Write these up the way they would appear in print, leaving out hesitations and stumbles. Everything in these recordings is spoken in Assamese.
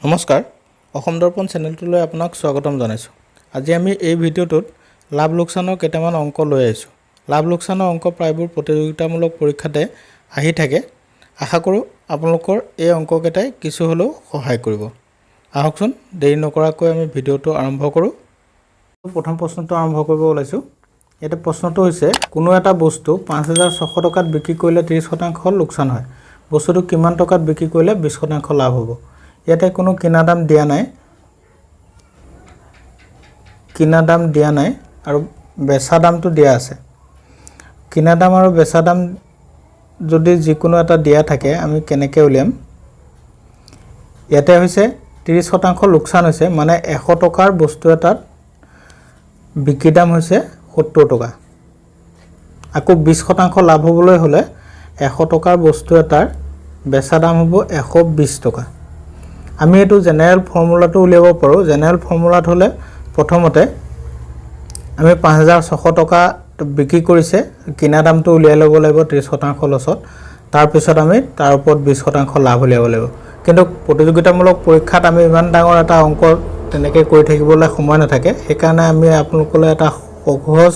নমস্কাৰ অসম দৰ্পণ চেনেলটোলৈ আপোনাক স্বাগতম জনাইছোঁ। আজি আমি এই ভিডিঅ'টোত লাভ লোকচানৰ কেইটামান অংক লৈ আহিছোঁ। লাভ লোকচানৰ অংক প্ৰায়বোৰ প্ৰতিযোগিতামূলক পৰীক্ষাতে আহি থাকে। আশা কৰোঁ আপোনালোকৰ এই অংককেইটাই কিছু হ'লেও সহায় কৰিব। আহকচোন দেৰি নকৰাকৈ আমি ভিডিঅ'টো আৰম্ভ কৰোঁ। প্ৰথম প্ৰশ্নটো আৰম্ভ কৰিব ওলাইছোঁ। ইয়াতে প্ৰশ্নটো হৈছে কোনো এটা বস্তু ৫,৬০০ টকাত বিক্ৰী কৰিলে ৩০% লোকচান হয়। বস্তুটো কিমান টকাত বিক্ৰী কৰিলে ২০% লাভ হ'ব। ইয়াতে কোনো কিনা দাম দিয়া নাই আৰু বেচা দামটো দিয়া আছে। কিনা দাম আৰু বেচা দাম যদি যিকোনো এটা দিয়া থাকে আমি কেনেকৈ উলিয়াম। ইয়াতে হৈছে ৩০% লোকচান হৈছে, মানে ১০০ টকাৰ বস্তু এটাত বিক্ৰী দাম হৈছে ৭০ টকা। আকৌ ২০% লাভ হ'বলৈ হ'লে ১০০ টকাৰ বস্তু এটাৰ বেচা দাম হ'ব ১২০ টকা। আমি এইটো জেনেৰেল ফৰ্মুলাটো উলিয়াব পাৰোঁ। জেনেৰেল ফৰ্মুলাত হ'লে প্ৰথমতে আমি ৫,৬০০ টকা বিক্ৰী কৰিছে, কিনা দামটো উলিয়াই ল'ব লাগিব ৩০% লছত। তাৰপিছত আমি তাৰ ওপৰত ২০% লাভ উলিয়াব লাগিব। কিন্তু প্ৰতিযোগিতামূলক পৰীক্ষাত আমি ইমান ডাঙৰ এটা অংক তেনেকৈ কৰি থাকিবলৈ সময় নাথাকে। সেইকাৰণে আমি আপোনালোকলৈ এটা সহজ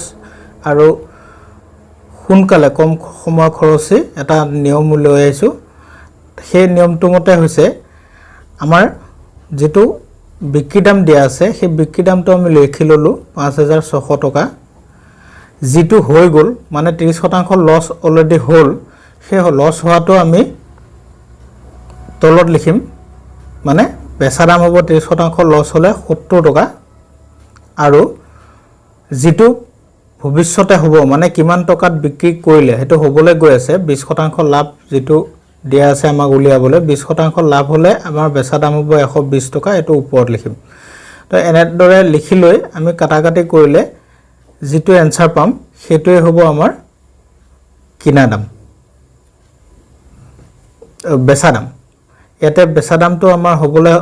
আৰু সোনকালে কম সময় খৰচী এটা নিয়ম লৈ আহিছোঁ। সেই নিয়মটো মতে হৈছে আমাৰ যিটো বিক্ৰী দাম দিয়া আছে সেই বিক্ৰী দামটো আমি লিখি ল'লোঁ ৫,৬০০ টকা। যিটো হৈ গ'ল মানে ৩০% লছ অলৰেডি হ'ল, সেই লছ হোৱাটো আমি তলত লিখিম। মানে বেচা দাম হ'ব ৩০% লছ হ'লে ৭০ টকা, আৰু যিটো ভৱিষ্যতে হ'ব মানে কিমান টকাত বিক্ৰী কৰিলে সেইটো হ'বলৈ গৈ আছে ২০% লাভ যিটো দিয়া আছে আমাক উলিয়াবলৈ। ২০% লাভ হ'লে আমাৰ বেচা দাম হ'ব ১২০ টকা, এইটো ওপৰত লিখিম। তো এনেদৰে লিখি লৈ আমি কাটাকাটি কৰিলে যিটো এনচাৰ পাম সেইটোৱে হ'ব আমাৰ কিনা দাম, বেচা দাম। ইয়াতে বেচা দামটো আমাৰ হ'বলৈ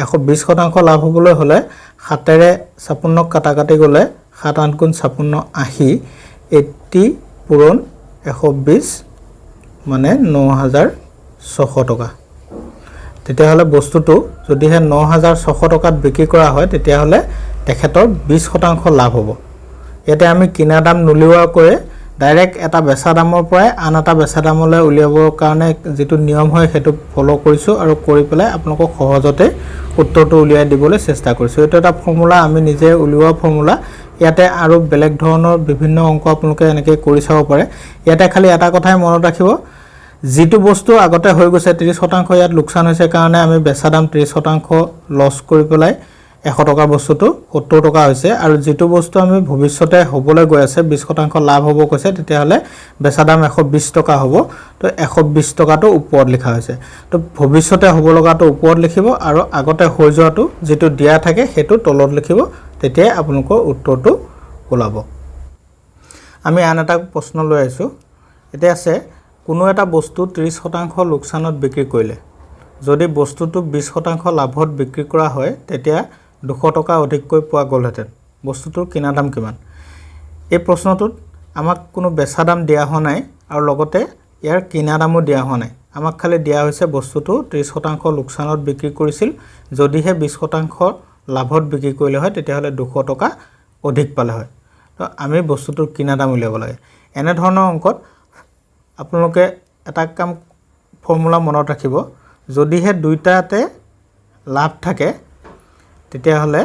১২০% লাভ হ'বলৈ হ'লে ৭ৰে ৫৬ক কাটাকাটি গ'লে ৭ ৮ গুণ ৫৬ ৮০, ৮০ পূৰণ ১২০ মানে ৯,৬০০ টকা। তেতিয়াহ'লে বস্তুটো যদিহে ৯,৬০০ টকাত বিক্ৰী কৰা হয় তেতিয়াহ'লে তেখেতৰ ২০% লাভ হ'ব। ইয়াতে আমি কিনা দাম নোলিওৱাকৈ ডাইৰেক্ট এটা বেচা দামৰ পৰাই আন এটা বেচা দামলৈ উলিয়াবৰ কাৰণে যিটো নিয়ম হয় সেইটো ফ'ল' কৰিছোঁ আৰু কৰি পেলাই আপোনালোকক সহজতে উত্তৰটো উলিয়াই দিবলৈ চেষ্টা কৰিছোঁ। এইটো এটা ফৰ্মুলা, আমি নিজে উলিওৱা ফৰ্মুলা। ইয়াতে আৰু বেলেগ ধৰণৰ বিভিন্ন অংক আপোনালোকে এনেকৈ কৰি চাব পাৰে। ইয়াতে খালি এটা কথাই মনত ৰাখিব, যিটো বস্তু আগতে হৈ গৈছে ৩০% ইয়াত লোকচান হৈছে কাৰণে আমি বেচা দাম ৩০% লছ কৰি পেলাই ১০০ টকাৰ বস্তুটো ৭০ টকা হৈছে, আৰু যিটো বস্তু আমি ভৱিষ্যতে হ'বলৈ গৈ আছে ২০% লাভ হ'ব কৈছে তেতিয়াহ'লে বেচা দাম ১২০ টকা হ'ব। তো ১২০ টকাটো ওপৰত লিখা হৈছে। তো ভৱিষ্যতে হ'ব লগাটো ওপৰত লিখিব আৰু আগতে হৈ যোৱাটো যিটো দিয়া থাকে সেইটো তলত লিখিব, তেতিয়াই আপোনালোকৰ উত্তৰটো ওলাব। আমি আন এটা প্ৰশ্ন লৈ আহিছোঁ। এতিয়া আছে কোনো এটা বস্তু ৩০% লোকচানত বিক্ৰী কৰিলে যদি বস্তুটো ২০% লাভত বিক্ৰী কৰা হয় তেতিয়া ২০০ টকা অধিককৈ পোৱা গ'লহেঁতেন। বস্তুটোৰ কিনা দাম কিমান? এই প্ৰশ্নটোত আমাক কোনো বেচা দাম দিয়া হোৱা নাই আৰু লগতে ইয়াৰ কিনা দামো দিয়া হোৱা নাই। আমাক খালি দিয়া হৈছে বস্তুটো ৩০% লোকচানত বিক্ৰী কৰিছিল, যদিহে ২০% লাভত বিক্ৰী কৰিলে হয় তেতিয়াহ'লে ২০০ টকা অধিক পালে হয়। তো আমি বস্তুটোৰ কিনা দাম উলিয়াব লাগে। এনেধৰণৰ অংকত আপোনালোকে এটা কাম ফৰ্মুলা মনত ৰাখিব, যদিহে দুইটাতে লাভ থাকে তেতিয়াহ'লে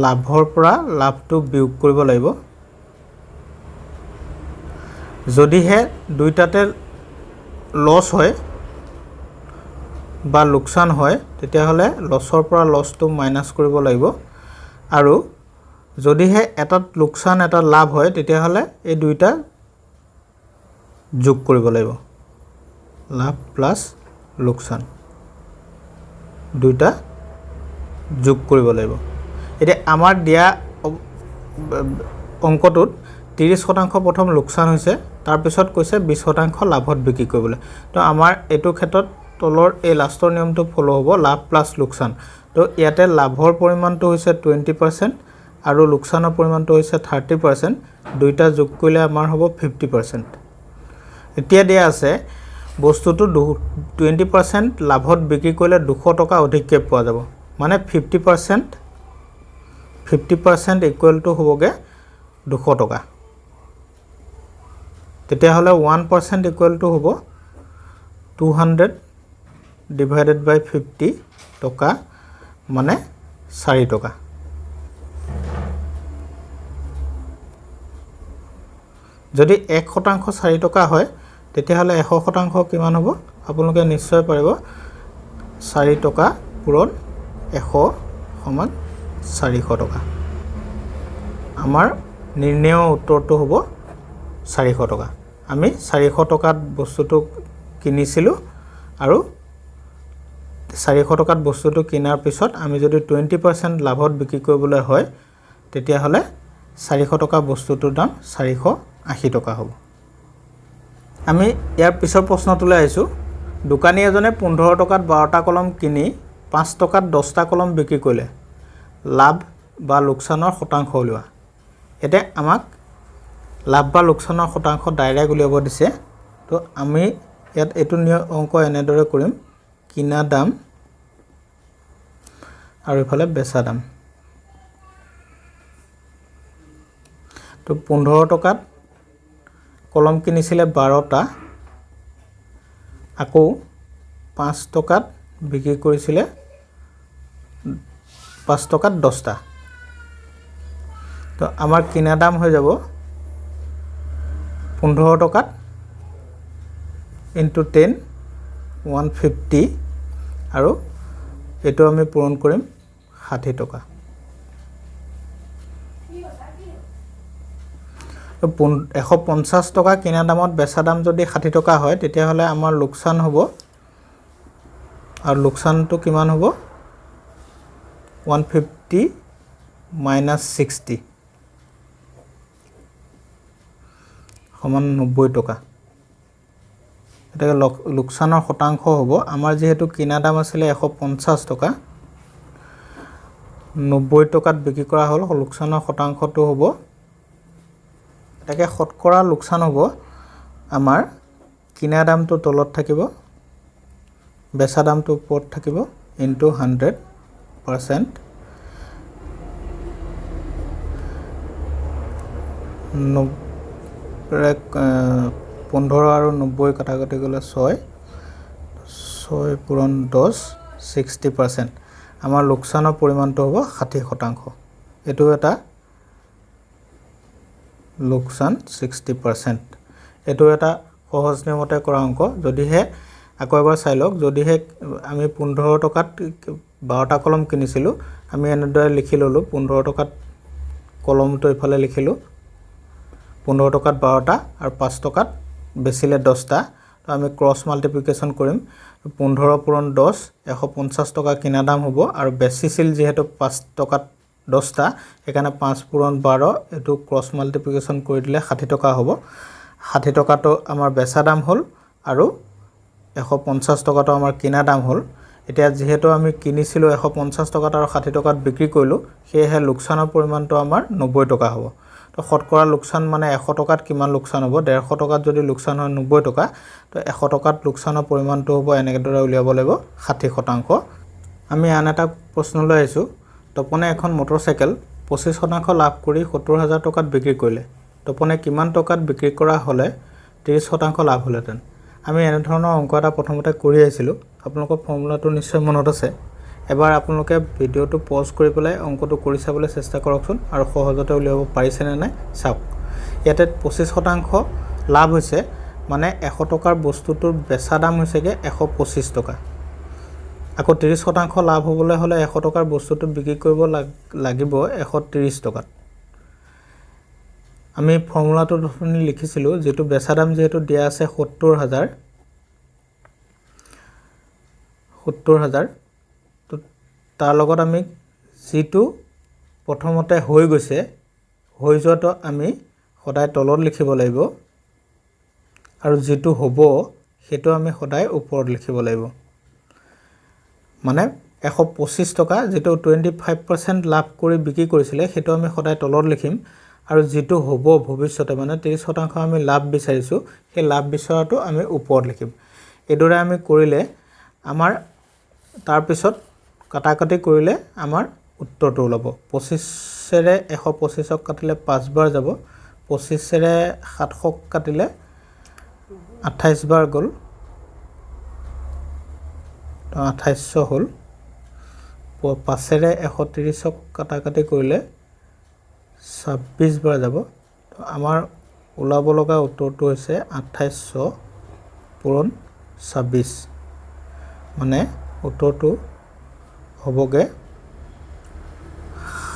লাভৰ পৰা লাভটো বিয়োগ কৰিব লাগিব। যদিহে দুইটাতে লছ হয় বা লোকচান হয় তেতিয়াহ'লে লছৰ পৰা লছটো মাইনাছ কৰিব লাগিব, আৰু যদিহে এটাত লোকচান এটাত লাভ হয় তেতিয়াহ'লে এই দুইটা যোগ কৰিব লাগিব। লাভ প্লাছ লোকচান দুইটা যোগ কৰিব লাগিব। এতিয়া আমাৰ দিয়া অংকটোত ৩০% প্ৰথম লোকচান হৈছে, তাৰপিছত কৈছে ২০% লাভত বিক্ৰী কৰিবলৈ। তো আমাৰ এইটো ক্ষেত্ৰত তলৰ এই লাষ্টৰ নিয়মটো ফ'ল' হ'ব, লাভ প্লাছ লোকচান। তো ইয়াতে লাভৰ পৰিমাণটো হৈছে 20% আৰু লোকচানৰ পৰিমাণটো হৈছে 30%। দুইটা যোগ কৰিলে আমাৰ হ'ব 50%। এতিয়া দিয়া আছে বস্তুটো 20% লাভত বিক্ৰী কৰিলে 200 টকা অধিককৈ পোৱা যাব মানে 50% ইকুৱেল টু হ'বগে 200 টকা তেতিয়াহ'লে 1% ইকুৱেল টু হ'ব 200 ডিভাইডেড বাই 50 টকা মানে 4 টকা যদি 1% 4 টকা হয় তেতিয়াহ'লে 100% কিমান হ'ব আপোনালোকে নিশ্চয় পাৰিব 4 টকা পূৰণ 100 সমান 400 টকা আমাৰ নিৰ্ণয় উত্তৰটো হ'ব 400 টকা আমি 400 টকাত বস্তুটো কিনিছিলো আৰু 400 টকাত বস্তুটো কিনাৰ পিছত আমি যদি 20% লাভত বিক্ৰী কৰিবলৈ হয় তেতিয়াহ'লে 400 টকা বস্তুটোৰ দাম 480 টকা হ'ব আমি ইয়াৰ পিছৰ প্ৰশ্নটোলৈ আহিছো দোকানী এজনে 15 টকাত 12টা কলম কিনি 5 টকাত 10টা কলম বিক্ৰী কৰিলে লাভ বা লোকচানৰ শতাংশ উলিওৱা এতে আমাক লাভ বা লোকচানৰ শতাংশ ডাইৰেক্ট উলিয়াব দিছে তো আমি ইয়াত এটো অংক এনেদৰে কৰিম কিনা দাম আৰু ইফালে বেচা দাম তো 15 টকাত কলম কিনিছিলে 12টা আকৌ 5 টকাত বিক্ৰী কৰিছিলে 5 টকাত 10টা তো আমাৰ কিনা দাম হৈ যাব 15 টকাত ইনটু 10 150 আৰু এটো আমি পূৰণ কৰিম 60 টকা তো 150 টকা কিনা দামত বেচা দাম যদি 60 টকা হয় তেতিয়াহ'লে আমাৰ লোকচান হ'ব আৰু লোকচানটো কিমান হ'ব 150 minus 60 সমান 90 টকা এটা লোকচানৰ শতাংশ হ'ব আমাৰ যেহেতু কিনা দাম আছিল 150 টকা 90 টকাত বিক্ৰী কৰা হ'ল লোকচানৰ শতাংশটো হ'ব এটাকে শতকৰা লোকচান হ'ব আমাৰ কিনা দামটো তলত থাকিব বেচা দামটো ওপৰত থাকিব ইনটু 100% 15 আৰু 90 কাটাকাটি গ'লে 6 পূৰণ 10 60% আমাৰ লোকচানৰ পৰিমাণটো হ'ব 60% এটো এটা লোকচান 60% এটো এটা সহজ নিয়মতে কৰা অংক যদিহে আকৌ এবাৰ চাই লওক যদিহে আমি 15 টকাত 12টা কলম কিনিছিলো আমি এনেদৰে লিখি ললো 15 টকাত কলমটো ইফালে লিখিলো 15 টকাত 12টা আৰু 5 টকাত বেচিলে 10টা তো আমি ক্ৰস মাল্টিপ্লিকেশন কৰিম 15 পূৰণ 10 150 টকা কিনা দাম হ'ব আৰু বেচিছিল যেহেতু 5 টকাত 10টা এখানে 5 পূৰণ 12 এটো ক্ৰস মাল্টিপ্লিকেশন কৰি দিলে 60 টকা হ'ব 60 টকাটো আমাৰ বেচা দাম হ'ল আৰু 150 টকাটো আমাৰ কিনা দাম হ'ল এতিয়া যেহেতু আমি কিনিছিলো 150 টকাত আৰু 60 টকাত বিক্ৰী কৰিলো সেয়েহে লোকচানৰ পৰিমাণটো আমাৰ 90 টকা হ'ব তো শতকৰা লোকচান মানে 100 টকাত কিমান লোকচান হ'ব 150 টকাত যদি লোকচান হয় 90 টকা তো 100 টকাত লোকচানৰ পৰিমাণটো হ'ব এনেদৰে উলিয়াব লাগিব 60% আমি আন এটা প্ৰশ্নলৈ আহিছো তপনে এখন মটৰচাইকেল 25% লাভ কৰি 70000 টকাত বিক্ৰী কৰিলে তপনে কিমান টকাত বিক্ৰী কৰা হলে 30% লাভ হলহেঁতেন আমি এনে ধৰণৰ অংক এটা প্ৰথমতে কৰি আইছিলো আপোনালোকৰ ফৰ্মুলাটো নিশ্চয় মনত আছে এবাৰ আপোনালোকে ভিডিওটো পজ কৰি পেলাই অংকটো কৰি চাবলৈ চেষ্টা কৰকচোন আৰু সহজতে উলিয়াব পাৰিছে নে নাই চাওক ইয়াতে 25% লাভ হৈছে মানে 100 টকাৰ বস্তুটোৰ বেচা দাম হৈছেগে 125 টকা আকৌ 30% লাভ হ'বলৈ হলে 100 টকাৰ বস্তুটো বিক্ৰী কৰিব লাগিব 130 টকাত আমি ফৰ্মুলাটো ধৰণে লিখিছিলো যেটো বেচা দাম যেটো দিয়া আছে 70000 তো তাৰ লগত আমি যেটো প্ৰথমতে হৈ গৈছে হৈ যোৱাটো আমি সদায় তলত লিখিব লাগিব আৰু যেটো হ'ব হেতু আমি সদায় ওপৰত লিখিব লাগিব মানে 125 টকা যেটো 25% লাভ কৰি বিক্ৰী কৰিছিলে হেতু আমি সদায় তলত লিখিম আৰু যেটো হ'ব ভৱিষ্যতে মানে 30% আমি লাভ বিচাৰিছো সেই লাভ বিচৰাটো আমি ওপৰত লিখিম এইদৰে আমি কৰিলে আমাৰ তাৰপিছত কাটাকাটি কৰিলে আমাৰ উত্তৰটো ওলাব 25ৰে 125ক কাটিলে 5 বাৰ যাব 25ৰে 700ক কাটিলে 28 বাৰ গ'ল 2800 হ'ল 5ৰে 130ক কাটাকাটি কৰিলে 26 বাৰ যাব আমাৰ ওলাব লগা উত্তৰটো হৈছে 2800 পূৰণ 26 মানে উত্তৰটো হ'বগে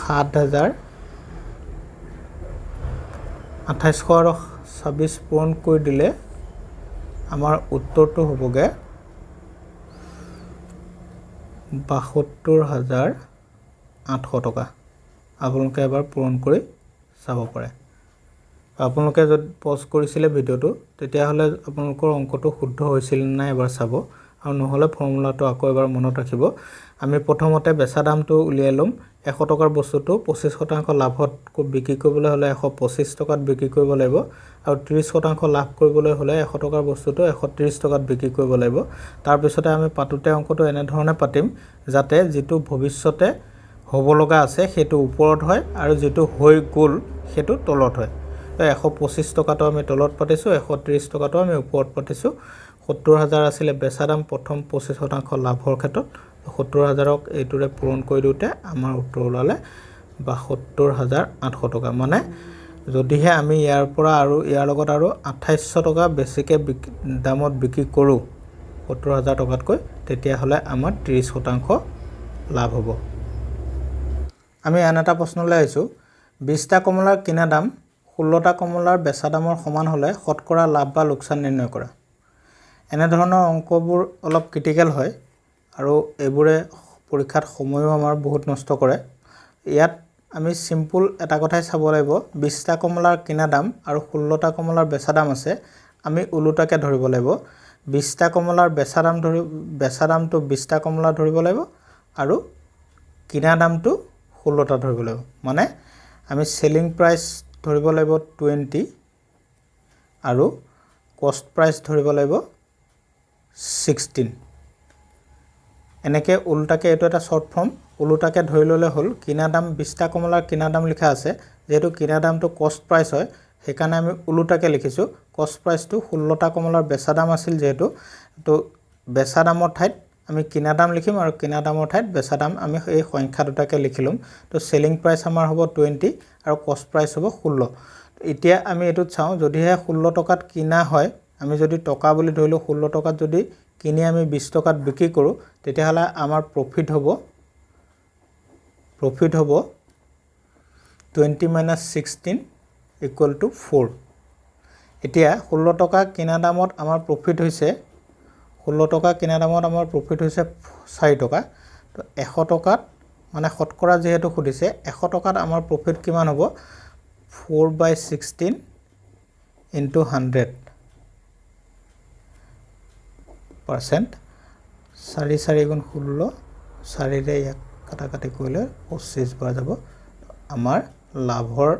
7000 2800 আৰু 26 পূৰণ কৰি দিলে আমাৰ উত্তৰটো হ'বগে 72800 টকা আপোনালোকে এবাৰ পূৰণ কৰি চাব পাৰে আপোনালোকে যদি পজ কৰিছিলে ভিডিঅ'টো তেতিয়াহ'লে আপোনালোকৰ অংকটো শুদ্ধ হৈছিল নে নাই এবাৰ চাব আৰু নহ'লে ফৰ্মুলাটো আকৌ এবাৰ মনত ৰাখিব আমি প্ৰথমতে বেচা দামটো উলিয়াই ল'ম 100 টকাৰ বস্তুটো 25% লাভত বিক্ৰী কৰিবলৈ হ'লে 125 টকাত বিক্ৰী কৰিব লাগিব আৰু 30% লাভ কৰিবলৈ হ'লে 100 টকাৰ বস্তুটো 130 টকাত বিক্ৰী কৰিব লাগিব তাৰ পিছতে আমি পাতোতে অংকটো এনে ধৰণে পাতিম যাতে যেটো ভৱিষ্যতে হ'ব লগা আছে সেইটো ওপৰত হয় আৰু যেটো হৈ গ'ল সেইটো তলত হয় তো 125 টকাটো আমি তলত পাতিছো 130 টকাটো আমি ওপৰত পাতিছো 70000 আছিল বেচা দাম প্ৰথম 25% লাভৰ ক্ষেত্ৰত 70000ক এইটোৰে পূৰণ কৰি দিওতে আমাৰ উত্তৰ ওলালে 72800 টকা মানে যদিহে আমি ইয়াৰ পৰা আৰু ইয়াৰ লগত আৰু 2800 টকা বেছিকে দামত বিক্ৰী কৰো 70000 টকাতকৈ তেতিয়া হলে আমাৰ 30% লাভ হ'ব আমি আন এটা প্ৰশ্নলৈ আহিছো 20টা কমলাৰ কিনা দাম 16টা কমলাৰ বেচা দামৰ সমান হলে শতকৰা লাভ বা লোকচান নিৰ্ণয় কৰা এনে ধৰণৰ অংকবোৰ অলপ ক্ৰিটিকেল হয় আৰু এইবোৰে পৰীক্ষাত সময়ও আমাৰ বহুত নষ্ট কৰে ইয়াত আমি সিম্পল এটা কথাই চাব লাগিব 20টা কমলাৰ কিনা দাম আৰু 16টা কমলাৰ বেচা দাম আছে আমি উলুটাকে ধৰিব লাগিব 20টা কমলাৰ বেচা দামটো 20টা কমলা ধৰিব লাগিব আৰু কিনা দামটো 16টা ধৰিব লাগিব মানে আমি সেলিং প্ৰাইস ধৰিব লাগিব 20 আৰু কষ্ট প্ৰাইস ধৰিব লাগিব 16 এনেকে উল্টাকে এটো এটা শৰ্ট ফৰ্ম উল্টাকে ধৰি ললে হল কিনা দাম 20টা কমলাৰ কিনা দাম লিখা আছে যেহেতু কিনা দামটো কষ্ট প্ৰাইস হয় সেইকাৰণে আমি উল্টাকে লিখিছো কষ্ট প্ৰাইসটো 16টা কমলাৰ বেচা দাম আছিল যেহেতু তো বেচা দামৰ ঠাইত আমি কিনা দাম লিখিম আৰু কিনা দামৰ ঠাইত বেচা দাম আমি এই সংখ্যা দুটাকে লিখিলম তো সেলিং প্ৰাইস আমাৰ হ'ব 20 আৰু কষ্ট প্ৰাইস হ'ব 16 এতিয়া আমি এটো চাও যদিহে 16 টকাত কিনা হয় আমি যদি টকা বুলি ধৰিলো 16 টকাত যদি কিনি আমি 20 টকাত বিক্ৰী কৰো তেতিয়াহলে আমাৰ প্ৰফিট হ'ব 20 16 4 এতিয়া 16 টকা কিনা দামত আমাৰ প্ৰফিট হৈছে 16 টকা কিনা দামত আমাৰ প্ৰফিট হৈছে 4 টকা তো 100 টকাত মানে শতকৰা যেহেতু খুদিছে 100 টকাত আমাৰ প্ৰফিট কিমান হ'ব 4/16 into 100% 4 4 গুণ 16 4 ৰে ইয়াক কাটাকাটি কৰিলে 25 বাৰ যাব আমাৰ লাভৰ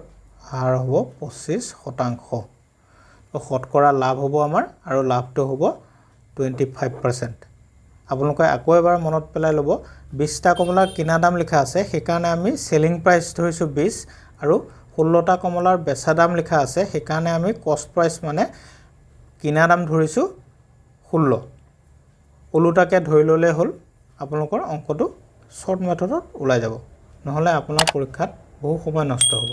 হাৰ হ'ব 25% তো শতকৰা লাভ হ'ব আমাৰ আৰু লাভটো হ'ব 25% আপোনালোকে আকৌ এবাৰ মনত পেলাই ল'ব 20টা কমলাৰ কিনা দাম লিখা আছে সেইকাৰণে আমি সেলিং প্ৰাইস ধৰিছো 20 আৰু 16টা কমলাৰ বেচা দাম লিখা আছে সেইকাৰণে আমি কষ্ট প্ৰাইস মানে কিনা দাম ধৰিছো 16 উলুটাকে ধৰি ললে হল আপোনালোকৰ অংকটো শৰ্ট মেথডত ওলাই যাব নহলে আপোনাৰ পৰীক্ষাত বহু সময় নষ্ট হ'ব